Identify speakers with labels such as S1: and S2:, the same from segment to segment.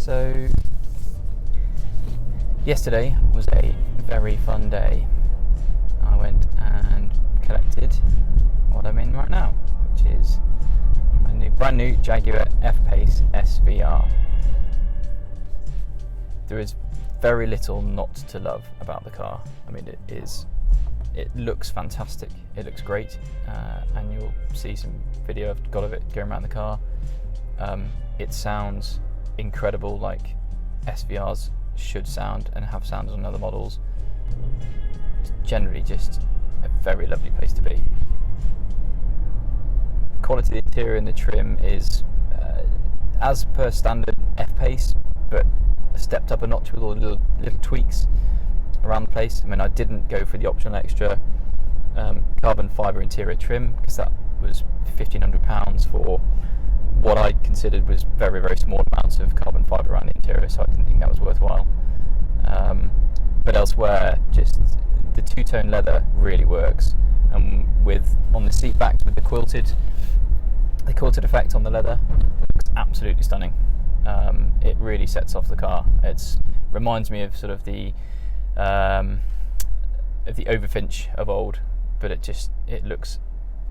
S1: So, yesterday was a very fun day. I went and collected what I'm in right now, which is a brand new Jaguar F-Pace SVR. There is very little not to love about the car. I mean, it looks fantastic, it looks great, and you'll see some video I've got of it going around the car. It sounds incredible, like SVRs should sound and have sounded on other models. It's generally just a very lovely place to be. The quality of the interior and the trim is as per standard F-Pace, but stepped up a notch with all the little tweaks around the place. I mean, I didn't go for the optional extra carbon fibre interior trim because that was £1,500 for what I considered was very, very small amounts of carbon fibre around the interior, so I didn't think that was worthwhile. But elsewhere, just the two-tone leather really works, and on the seat backs with the quilted effect on the leather, looks absolutely stunning. It really sets off the car. It reminds me of sort of the Overfinch of old, but it looks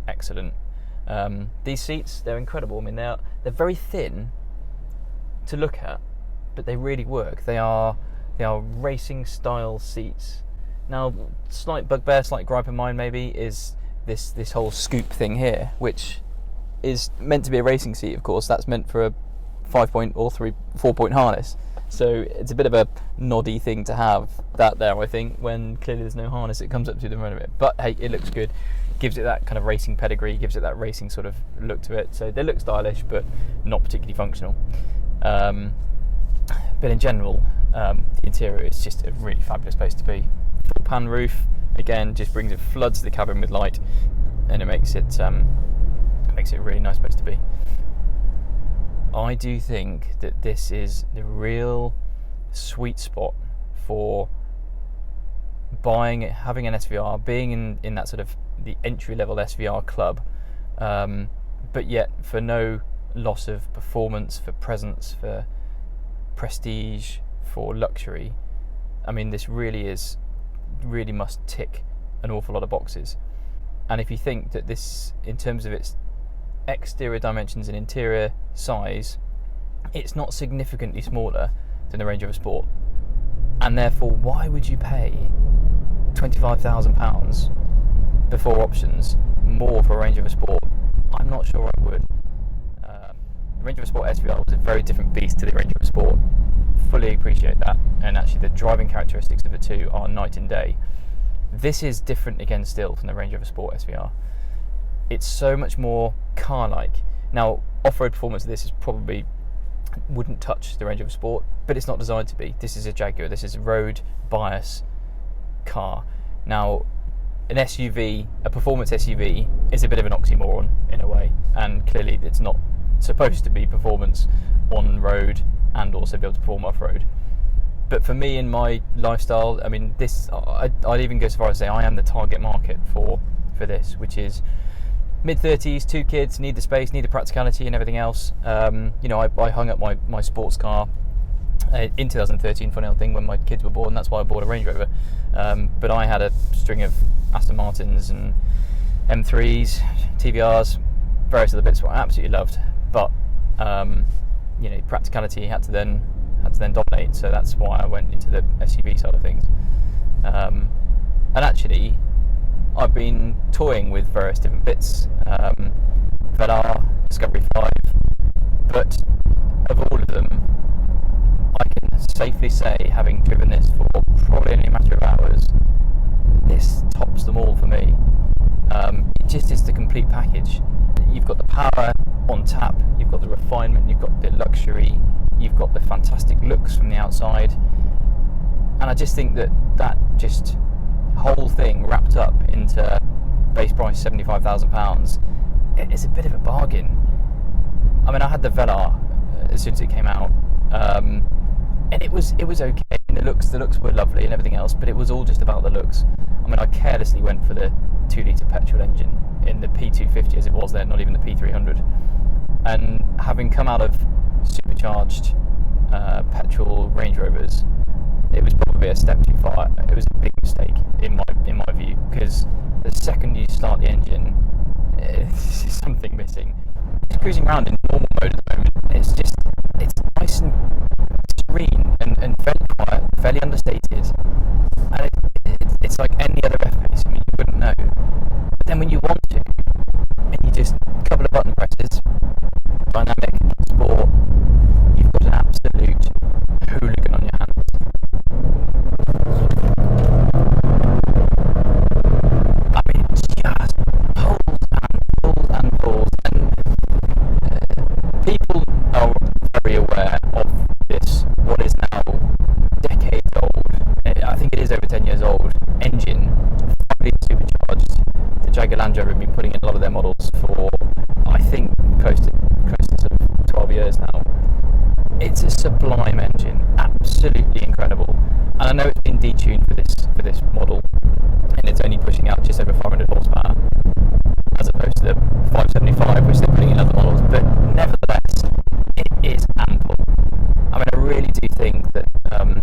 S1: excellent. These seats, they're incredible. I mean, they're very thin to look at, but they really work. They are racing style seats. Now, slight bugbear, slight gripe of mine maybe is this whole scoop thing here, which is meant to be a racing seat. Of course, that's meant for a 5-point or 4-point harness. So it's a bit of a noddy thing to have that there, I think, when clearly there's no harness it comes up to the front of it. But hey, it looks good. Gives it that kind of racing pedigree, gives it that racing sort of look to it. So they look stylish, but not particularly functional. But in general, the interior is just a really fabulous place to be. Full pan roof, again, just floods the cabin with light, and it makes it a really nice place to be. I do think that this is the real sweet spot for having an SVR, being in that sort of the entry-level SVR club, but yet for no loss of performance, for presence, for prestige, for luxury. I mean, this really must tick an awful lot of boxes. And if you think that this, in terms of its exterior dimensions and interior size, it's not significantly smaller than the Range Rover Sport, and therefore why would you pay £25,000 before options more for a Range Rover Sport? I'm not sure I would. The Range Rover Sport SVR was a very different beast to the Range Rover Sport. Fully appreciate that, and actually the driving characteristics of the two are night and day. This is different again still from the Range Rover Sport SVR. It's so much more car-like. Now, off-road performance of this wouldn't touch the Range Rover Sport, but it's not designed to be. This is a Jaguar. This is a road bias car. Now, an SUV, a performance SUV, is a bit of an oxymoron in a way, and clearly it's not supposed to be performance on road and also be able to perform off-road. But for me, in my lifestyle, I mean, I'd even go so far as to say I am the target market for this, which is mid-30s, 2 kids, need the space, need the practicality and everything else. I hung up my sports car in 2013, funny old thing, when my kids were born. That's why I bought a Range Rover. But I had a string of Aston Martins and M3s, TVRs, various other bits what I absolutely loved. But practicality had to then dominate. So that's why I went into the SUV side of things. And actually, I've been toying with various different bits, Velar, Discovery 5, but of all of them, I can safely say, having driven this for probably only a matter of hours, this tops them all for me. It just is the complete package. You've got the power on tap, you've got the refinement, you've got the luxury, you've got the fantastic looks from the outside, and I just think that just whole thing wrapped up into base price £75,000, it's a bit of a bargain. I mean, I had the Velar as soon as it came out, and it was okay. The looks were lovely and everything else, but it was all just about the looks. I mean, I carelessly went for the 2-litre petrol engine in the P250 as it was then, not even the P300. And having come out of supercharged petrol Range Rovers, it was probably a step too far. It was a big mistake in my view, because the second you start the engine, there's something missing. Just cruising around in normal mode at the moment, it's nice and serene and fairly quiet, fairly understated, and it's like any other F-Pace. I mean, you wouldn't know. But then when you want to, and you just a couple of button presses, dynamic, sport, you've got an absolute hooligan on your hands. I mean, just pulls and pulls, and people are very aware of this, what is now decades old, I think it is over 10 years old, engine, fully supercharged. The Jaguar Land Rover have been putting in a lot of their models for, I think, close to sort of 12 years now. It's a sublime engine, absolutely incredible. And I know it's been detuned for this model, and it's only pushing out just over 500 horsepower, as opposed to the 575, which they're putting in other models. But nevertheless, it is ample. I mean, I really do think that the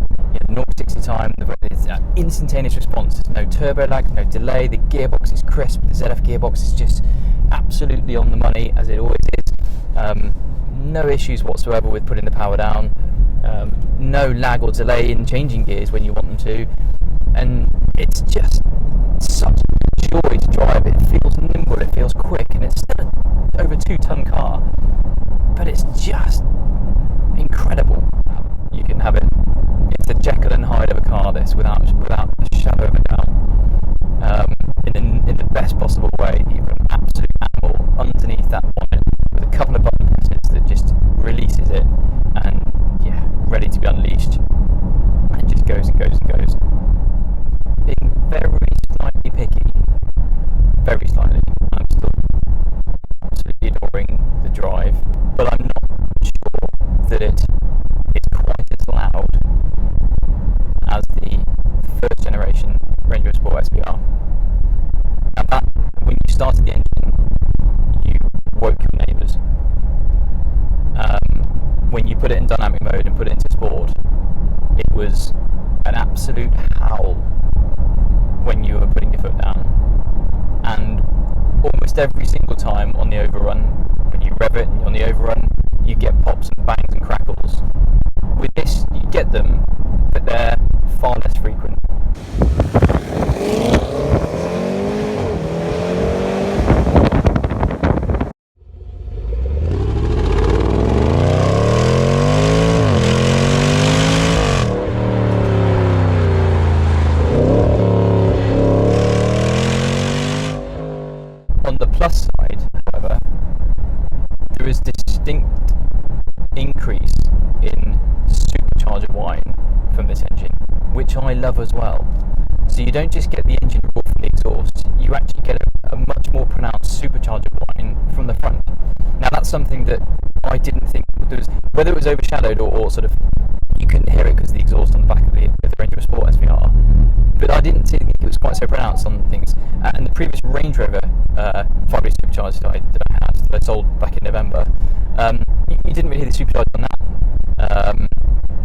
S1: 0-60 time, there's instantaneous response. There's no turbo lag, no delay. The gearbox is crisp. The ZF gearbox is just absolutely on the money, as it always is. No issues whatsoever with putting the power down. No lag or delay in changing gears when you want them to. And it's just such a joy to drive. It feels nimble, it feels quick, and it's still an over 2-ton car, but it's just incredible. You can have it. It's a Jekyll and Hyde of a car, this, without a shadow of a doubt. In the best possible way. You've got an absolute animal underneath that bonnet with a couple of button presses that just releases it, and ready to be unleashed. And it just goes and goes and goes. Being very slightly picky, very slightly. I'm still absolutely adoring the drive, but I'm not sure that it is quite as loud as the first generation Range Rover Sport SVR. Now that, when you started the engine, you woke your neighbours. When you put it in dynamic mode and put it into sport, it was an absolute howl when you were putting your foot down. And almost every single time on the overrun, when you rev it on the overrun, you get pops and bangs and crackles. With this, you get them, but they're far less frequent. On the plus side, however, there is distinct increase in supercharger whine from this engine, which I love as well. So you don't just get the engine roar from the exhaust, you actually get a much more pronounced supercharger whine from the front. Now that's something that I didn't think there was, whether it was overshadowed or sort of you couldn't hear it because of the exhaust on the back of the Range Rover Sport SVR, but I didn't think it was quite so pronounced on things. And the previous Range Rover 5-litre supercharger that I sold back in November, you didn't really hear the supercharger on that.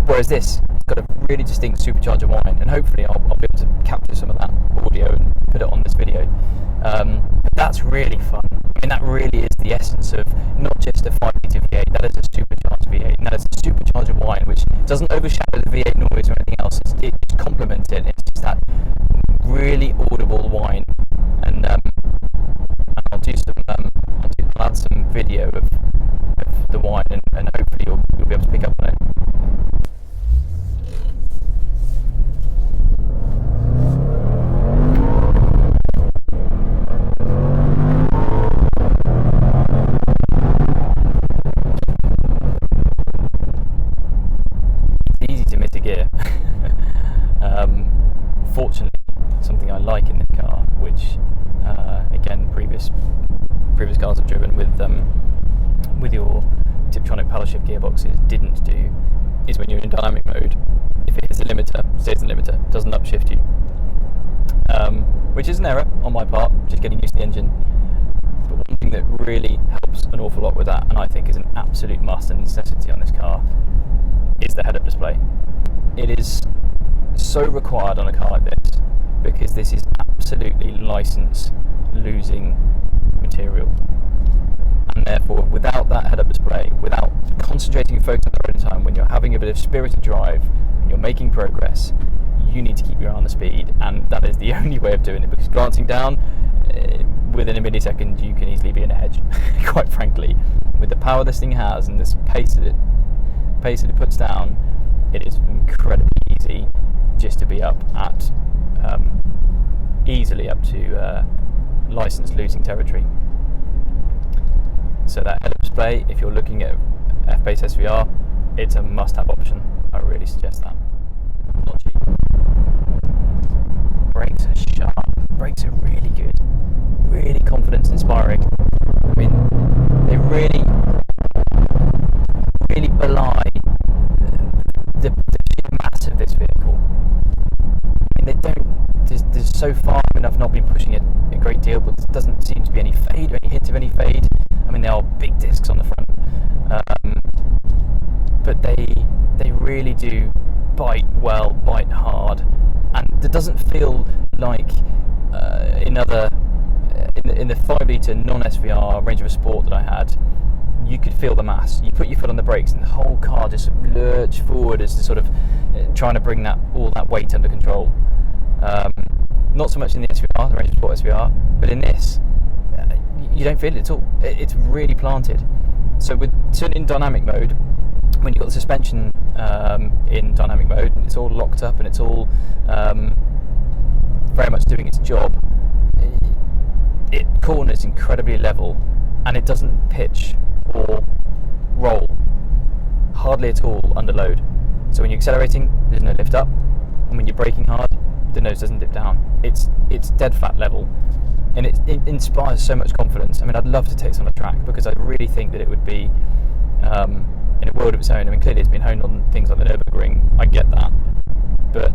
S1: Whereas this, it's got a really distinct supercharger whine, and hopefully I'll be able to capture some of that audio and put it on this video. But that's really fun. I mean, that really is the essence of not just a 5-litre V8, that is a supercharged V8, and that is a supercharger whine, which doesn't overshadow the V8 noise or anything else. It just complements it. It's just that really audible whine. And I'll add some video of the whine, and hopefully you'll be able to pick up on it. It's easy to miss a gear. Fortunately, something I like in this car, which again previous cars I've driven with your Tiptronic paddle shift gearboxes didn't do, is when you're in dynamic mode, if it hits the limiter, stays in the limiter, doesn't upshift you, which is an error on my part, just getting used to the engine. But one thing that really helps an awful lot with that, and I think is an absolute must and necessity on this car, is the head-up display. It is so required on a car like this because this is absolutely license losing material, and therefore without that head-up display, without concentrating and focusing on the road time, when you're having a bit of spirited drive and you're making progress, you need to keep your eye on the speed, and that is the only way of doing it, because glancing down within a millisecond you can easily be in a hedge. Quite frankly, with the power this thing has and this pace that it puts down, it is incredibly easy just to be up at easily up to license losing territory. So that head-up display, if you're looking at F-Pace SVR, it's a must-have option. I really suggest that. Not cheap. Brakes are sharp. Brakes are really good. Really confidence inspiring. I mean, they really belie the sheer mass of this vehicle. And they don't. There's so far enough not been pushing it a great deal, but there doesn't seem to be any fade or any hint of any fade. I mean, there are big discs on the front, but they really do bite well, bite hard, and it doesn't feel like in the 5-litre non-SVR Range Rover Sport that I had, you could feel the mass. You put your foot on the brakes and the whole car just lurched forward as to sort of trying to bring all that weight under control. Not so much in the SVR, the Range Rover Sport SVR, but in this, you don't feel it at all. It's really planted. So certainly in dynamic mode, when you've got the suspension in dynamic mode, and it's all locked up and it's all very much doing its job, it corners incredibly level, and it doesn't pitch or roll hardly at all under load. So when you're accelerating, there's no lift up, and when you're braking hard, the nose doesn't dip down. It's dead flat level, and it inspires so much confidence. I mean, I'd love to take this on a track, because I really think that it would be in a world of its own. I mean, clearly it's been honed on things like the Nürburgring, I get that, but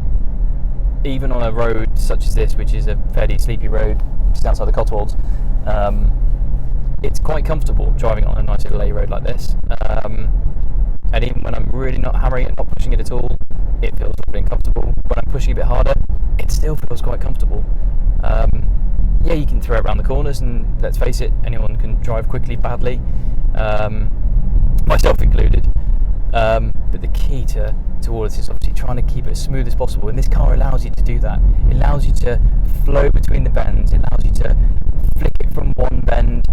S1: even on a road such as this, which is a fairly sleepy road just outside the Cotswolds, it's quite comfortable driving on a nice little A road like this, and even when I'm really not hammering it, not pushing it at all, it feels really comfortable. When I'm pushing a bit harder, it still feels quite comfortable. Yeah, you can throw it around the corners, and let's face it, anyone can drive quickly badly, myself included. But the key to all of this is obviously trying to keep it as smooth as possible, and this car allows you to do that. It allows you to flow between the bends, it allows you to flick it from one bend,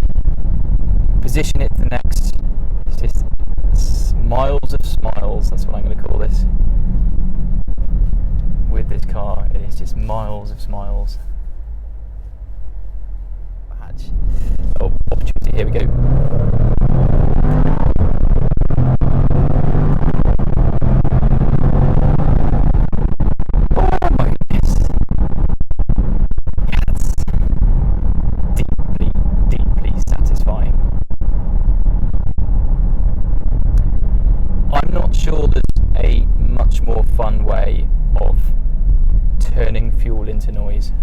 S1: position it to the next. It's just miles of smiles, that's what I'm going to call this. With this car, it is just miles of smiles. Badge. Oh, opportunity, here we go. Fun way of turning fuel into noise